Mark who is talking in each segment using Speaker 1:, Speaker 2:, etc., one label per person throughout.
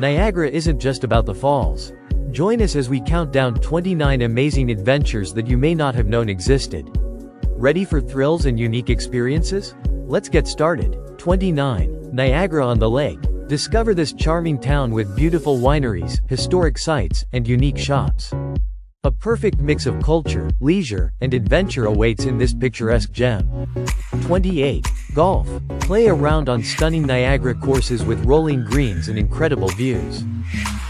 Speaker 1: Niagara isn't just about the falls. Join us as we count down 29 amazing adventures that you may not have known existed. Ready for thrills and unique experiences? Let's get started. 29. Niagara-on-the-Lake. Discover this charming town with beautiful wineries, historic sites, and unique shops. A perfect mix of culture, leisure, and adventure awaits in this picturesque gem. 28. Golf. Play around on stunning Niagara courses with rolling greens and incredible views.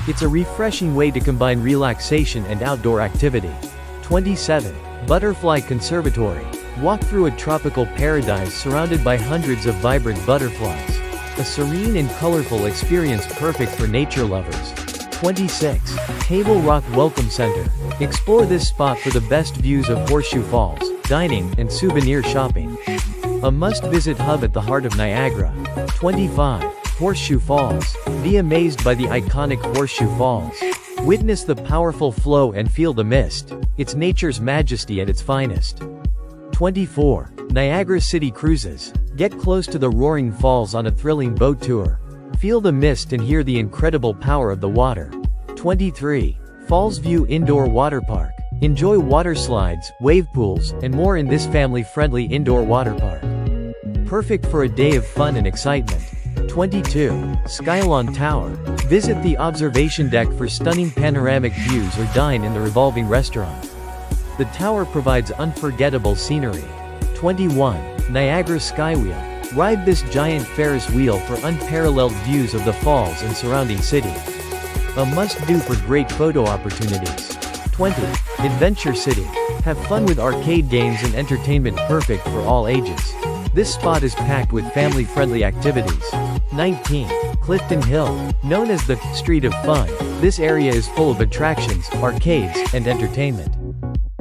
Speaker 1: It's a refreshing way to combine relaxation and outdoor activity. 27. Butterfly Conservatory. Walk through a tropical paradise surrounded by hundreds of vibrant butterflies. A serene and colorful experience perfect for nature lovers. 26. Table Rock Welcome Center. Explore this spot for the best views of Horseshoe Falls, dining, and souvenir shopping. A must-visit hub at the heart of Niagara. 25. Horseshoe Falls. Be amazed by the iconic Horseshoe Falls. Witness the powerful flow and feel the mist. It's nature's majesty at its finest. 24. Niagara City Cruises. Get close to the roaring falls on a thrilling boat tour. Feel the mist and hear the incredible power of the water. 23. Fallsview Indoor Waterpark. Enjoy water slides, wave pools, and more in this family-friendly indoor water park. Perfect for a day of fun and excitement. 22. Skylon Tower. Visit the observation deck for stunning panoramic views or dine in the revolving restaurant. The tower provides unforgettable scenery. 21. Niagara SkyWheel. Ride this giant Ferris wheel for unparalleled views of the falls and surrounding city. A must-do for great photo opportunities. 20. Adventure City. Have fun with arcade games and entertainment perfect for all ages. This spot is packed with family-friendly activities. 19. Clifton Hill. Known as the Street of Fun, this area is full of attractions, arcades, and entertainment.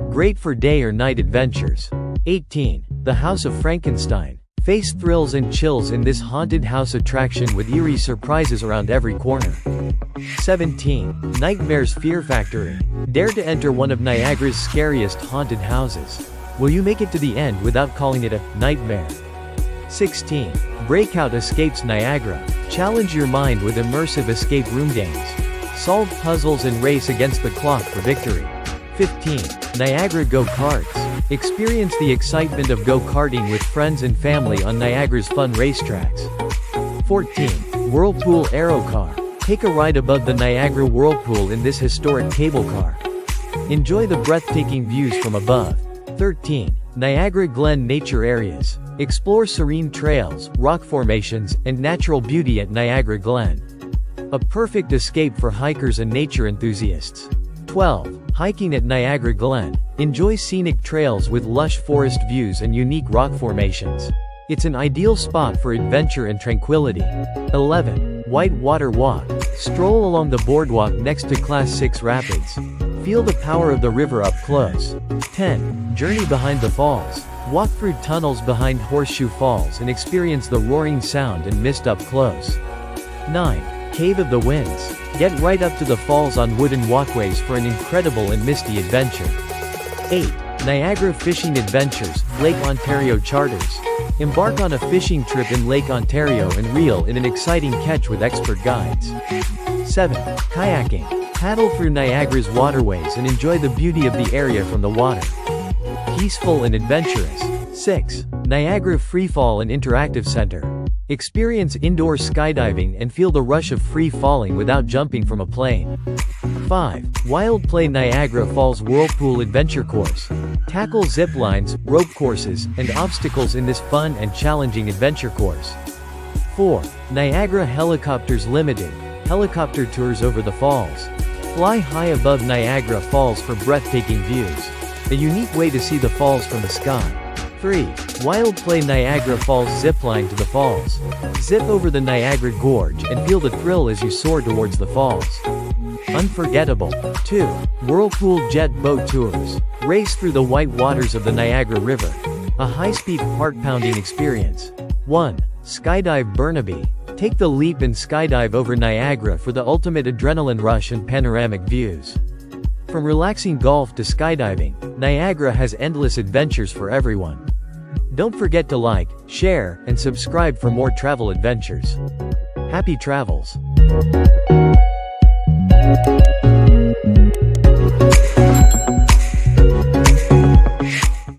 Speaker 1: Great for day or night adventures. 18. The House of Frankenstein. Face thrills and chills in this haunted house attraction with eerie surprises around every corner. 17. Nightmare's Fear Factory. Dare to enter one of Niagara's scariest haunted houses. Will you make it to the end without calling it a nightmare? 16. BreakOUT Escapes Niagara. Challenge your mind with immersive escape room games. Solve puzzles and race against the clock for victory. 15. Niagara Go-Karts. Experience the excitement of go-karting with friends and family on Niagara's fun racetracks. 14. Whirlpool Aero Car. Take a ride above the Niagara Whirlpool in this historic cable car. Enjoy the breathtaking views from above. 13. Niagara Glen Nature Areas. Explore serene trails, rock formations, and natural beauty at Niagara Glen. A perfect escape for hikers and nature enthusiasts. 12. Hiking at Niagara Glen. Enjoy scenic trails with lush forest views and unique rock formations. It's an ideal spot for adventure and tranquility. 11. White Water Walk. Stroll along the boardwalk next to Class 6 Rapids. Feel the power of the river up close. 10. Journey behind the falls. Walk through tunnels behind Horseshoe Falls and experience the roaring sound and mist up close. 9. Cave of the Winds. Get right up to the falls on wooden walkways for an incredible and misty adventure. 8. Niagara Fishing Adventures, Lake Ontario Charters. Embark on a fishing trip in Lake Ontario and reel in an exciting catch with expert guides. 7. Kayaking. Paddle through Niagara's waterways and enjoy the beauty of the area from the water. Peaceful and adventurous. 6. Niagara Freefall and Interactive Center. Experience indoor skydiving and feel the rush of free falling without jumping from a plane. 5. WildPlay Niagara Falls Whirlpool Adventure Course. Tackle zip lines, rope courses, and obstacles in this fun and challenging adventure course. 4. Niagara Helicopters Limited. Helicopter tours over the falls. Fly high above Niagara Falls for breathtaking views. A unique way to see the falls from the sky. 3. WildPlay Niagara Falls Zipline to the falls. Zip over the Niagara Gorge and feel the thrill as you soar towards the falls. Unforgettable. 2. Whirlpool Jet Boat Tours. Race through the white waters of the Niagara River. A high-speed, heart-pounding experience. 1. Skydive Burnaby. Take the leap and skydive over Niagara for the ultimate adrenaline rush and panoramic views. From relaxing golf to skydiving, Niagara has endless adventures for everyone. Don't forget to like, share, and subscribe for more travel adventures. Happy travels!
Speaker 2: you.